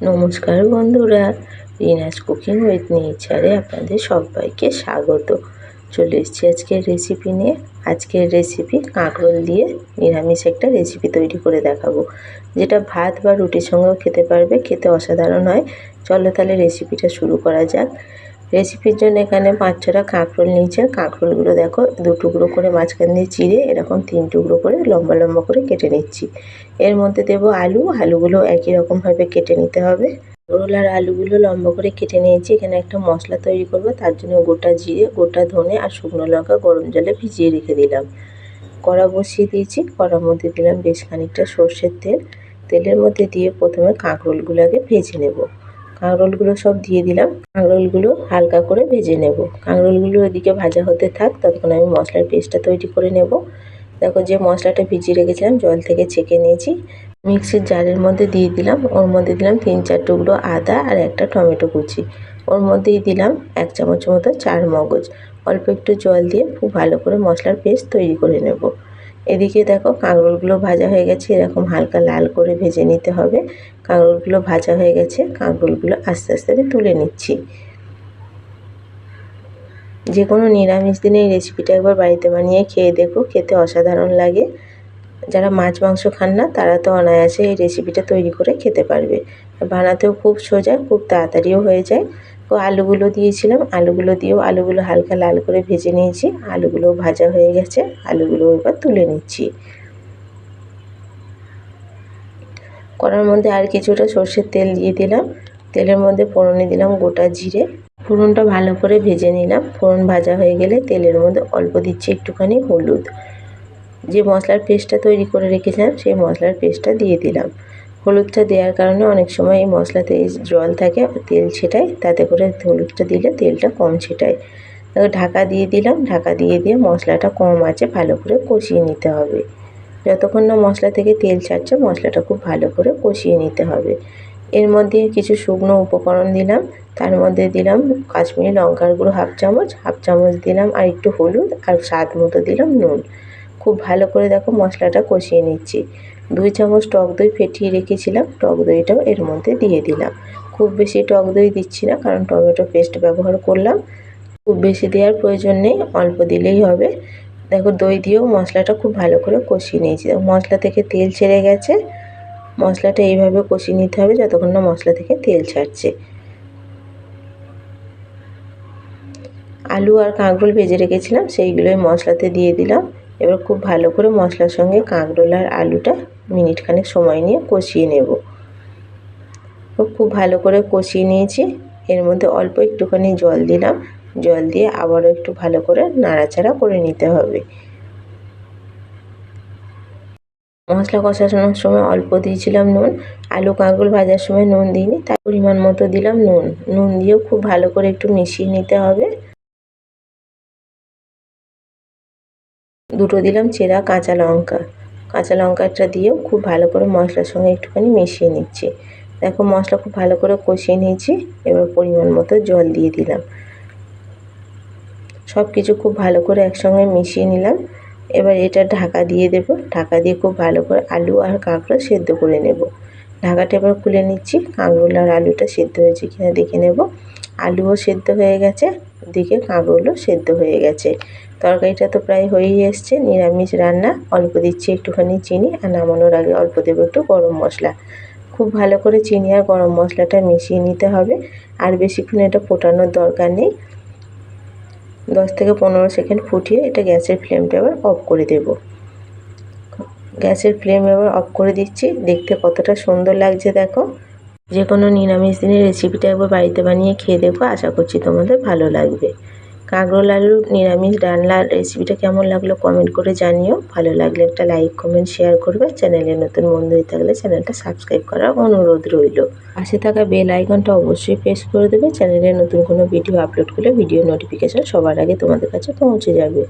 নমস্কার বন্ধুরা, Rina's cooking with নেচারে আপনাদের সবাইকে স্বাগত। চলে এসেছি আজকের রেসিপি নিয়ে। আজকের রেসিপি কাঁকরোল দিয়ে নিরামিষ একটা রেসিপি তৈরি করে দেখাবো, যেটা ভাত বা রুটির সঙ্গেও খেতে পারবে, খেতে অসাধারণ হয়। চলো তাহলে রেসিপিটা শুরু করা যাক। রেসিপির জন্য এখানে 5-6টা কাঁকরোল নিয়েছে। কাঁকরোলগুলো দেখো 2 টুকরো করে মাঝখান দিয়ে চিড়ে এরকম 3 টুকরো করে লম্বা লম্বা করে কেটে নিচ্ছি। এর মধ্যে দেবো আলুগুলো একই রকমভাবে কেটে নিতে হবে। কাঁকরোল আর আলুগুলো লম্বা করে কেটে নিয়েছি। এখানে একটা মশলা তৈরি করব, তার জন্য গোটা জিরে, গোটা ধনে আর শুকনো লঙ্কা গরম জলে ভিজিয়ে রেখে দিলাম। কড়া বসিয়ে দিয়েছি। কড়ার মধ্যে দিলাম বেশ খানিকটা সর্ষের তেল। তেলের মধ্যে দিয়ে প্রথমে কাঁকরোলগুলো আগে ভেজে নেব। কাঁকরোলগুলো সব দিয়ে দিলাম। কাঁকরোলগুলো হালকা করে ভেজে নেব। কাঁকরোলগুলো এদিকে ভাজা হতে থাক, ততক্ষণ আমি মশলার পেস্টটা তৈরি করে নেব। দেখো যে মশলাটা ভিজিয়ে রেখেছিলাম জল থেকে ছেঁকে নিয়েছি। মিক্সির জারের মধ্যে দিয়ে দিলাম। ওর মধ্যে দিলাম 3-4 টুকরো আদা আর একটা টমেটো কুচি। ওর মধ্যেই দিলাম 1 চামচ মতো চার মগজ। অল্প একটু জল দিয়ে খুব ভালো করে মশলার পেস্ট তৈরি করে নেব। এদিকে দেখো কাঁকরোলগুলো ভাজা হয়ে গেছে, এরকম হালকা লাল করে ভেজে নিতে হবে। কাঁকরোলগুলো ভাজা হয়ে গেছে, কাঁকরোলগুলো আস্তে আস্তে আমি তুলে নিচ্ছি। যে কোনো নিরামিষ দিনে এই রেসিপিটা একবার বাড়িতে বানিয়ে খেয়ে দেখো, খেতে অসাধারণ লাগে। যারা মাছ মাংস খান না তারা তো অনায়াসে এই রেসিপিটা তৈরি করে খেতে পারবে। বানাতেও খুব সোজা, খুব তাড়াতাড়িও হয়ে যায়। তো আলুগুলো দিয়েছিলাম, আলুগুলো হালকা লাল করে ভেজে নিয়েছি। আলুগুলো ভাজা হয়ে গেছে, আলুগুলো এবার তুলে নিচ্ছি। কড়ার মধ্যে আর কিছুটা সর্ষের তেল দিয়ে দিলাম। তেলের মধ্যে ফোড়নে দিলাম গোটা জিরে। ফোড়নটা ভালো করে ভেজে নিলাম। ফোড়ন ভাজা হয়ে গেলে তেলের মধ্যে অল্প দিচ্ছি একটুখানি হলুদ। যে মশলার পেস্টটা তৈরি করে রেখেছিলাম সেই মশলার পেস্টটা দিয়ে দিলাম। হলুদটা দেওয়ার কারণে অনেক সময় এই মশলাতে জল থাকে, তেল ছেটায়, তাতে করে হলুদটা দিলে তেলটা কম ছেটায়। ঢাকা দিয়ে দিলাম। ঢাকা দিয়ে মশলাটা কম আঁচে ভালো করে কষিয়ে নিতে হবে। যতক্ষণ না মশলা থেকে তেল ছাড়ছে মশলাটা খুব ভালো করে কষিয়ে নিতে হবে। এর মধ্যে কিছু শুকনো উপকরণ দিলাম। তার মধ্যে দিলাম কাশ্মীরি লঙ্কার গুঁড়ো হাফ চামচ দিলাম, আর একটু হলুদ, আর স্বাদ মতো দিলাম নুন। খুব ভালো করে দেখো মশলাটা কষিয়ে নিচ্ছি। 2 চামচ টক দই ফেটিয়ে রেখেছিলাম, টক দইটাও এর মধ্যে দিয়ে দিলাম। খুব বেশি টক দই দিচ্ছি না, কারণ টমেটো পেস্ট ব্যবহার করলাম। খুব বেশি দেওয়ার প্রয়োজন নেই, অল্প দিলেই হবে। দেখো দই দিয়েও মশলাটা খুব ভালো করে কষিয়ে নিয়েছি। মশলা থেকে তেল ছেড়ে গেছে। মশলাটা এইভাবে কষিয়ে নিতে হবে যতক্ষণ না মশলা থেকে তেল ছাড়ছে। আলু আর কাঁকরোল ভেজে রেখেছিলাম, সেইগুলোই মশলাতে দিয়ে দিলাম। এবার খুব ভালো করে মশলার সঙ্গে কাঁকরোল আর আলুটা মিনিট খানেক সময় নিয়ে কষিয়ে নেব। খুব ভালো করে কষিয়ে নিয়েছি। এর মধ্যে অল্প একটুখানি জল দিলাম। জল দিয়ে আবারও একটু ভালো করে নাড়াচাড়া করে নিতে হবে। মশলা কষানোর সময় অল্প দিয়েছিলাম নুন। আলু কাঁকরোল ভাজার সময় নুন দিইনি, তাই পরিমাণ মতো দিলাম নুন। নুন দিয়েও খুব ভালো করে একটু মিশিয়ে নিতে হবে। দুটো দিলাম চেরা কাঁচা লঙ্কা। কাঁচা লঙ্কাটা দিয়েও খুব ভালো করে মশলার সঙ্গে একটুখানি মিশিয়ে নিচ্ছি। দেখো মশলা খুব ভালো করে কষিয়ে নিয়েছি। এবার পরিমাণ মতো জল দিয়ে দিলাম। সব কিছু খুব ভালো করে একসঙ্গে মিশিয়ে নিলাম। এবার এটা ঢাকা দিয়ে দেব। ঢাকা দিয়ে খুব ভালো করে আলু আর কাঁকরোল সেদ্ধ করে নেব। ঢাকাটা এবার খুলে নিচ্ছি। কাঁকরোল আর আলুটা সেদ্ধ হয়েছে কিনা দেখে নেব। আলুও সেদ্ধ হয়ে গেছে, ওদিকে কাঁকরোলও সেদ্ধ হয়ে গেছে। তরকারিটা তো প্রায় হয়েই এসছে। নিরামিষ রান্না, অল্প দিচ্ছি একটুখানি চিনি, আর নামানোর আগে অল্প দেবো একটু গরম মশলা। খুব ভালো করে চিনি আর গরম মশলাটা মিশিয়ে নিতে হবে। আর বেশিক্ষণ এটা ফোটানোর দরকার নেই। 10 থেকে 15 সেকেন্ড ফুটিয়ে এটা গ্যাসের ফ্লেমটা এবার অফ করে দেব। গ্যাসের ফ্লেম এবার অফ করে দিচ্ছি। দেখতে কতটা সুন্দর লাগছে দেখো। যে কোনো নিরামিষ দিনের রেসিপিটা একবার বাড়িতে বানিয়ে খেয়ে দেখো, আশা করছি তোমাদের ভালো লাগবে। কাঁকরোল আলুর নিরামিষ ডালনার রেসিপিটা কেমন লাগলো কমেন্ট করে জানিও। ভালো লাগলে একটা লাইক কমেন্ট শেয়ার করবে। চ্যানেলে নতুন বন্ধু হয়ে থাকলে চ্যানেলটা সাবস্ক্রাইব করার অনুরোধ রইল। পাশে থাকা বেল আইকনটা অবশ্যই প্রেস করে দেবে। চ্যানেলে নতুন কোনো ভিডিও আপলোড করলে ভিডিও নোটিফিকেশান সবার আগে তোমাদের কাছে পৌঁছে যাবে।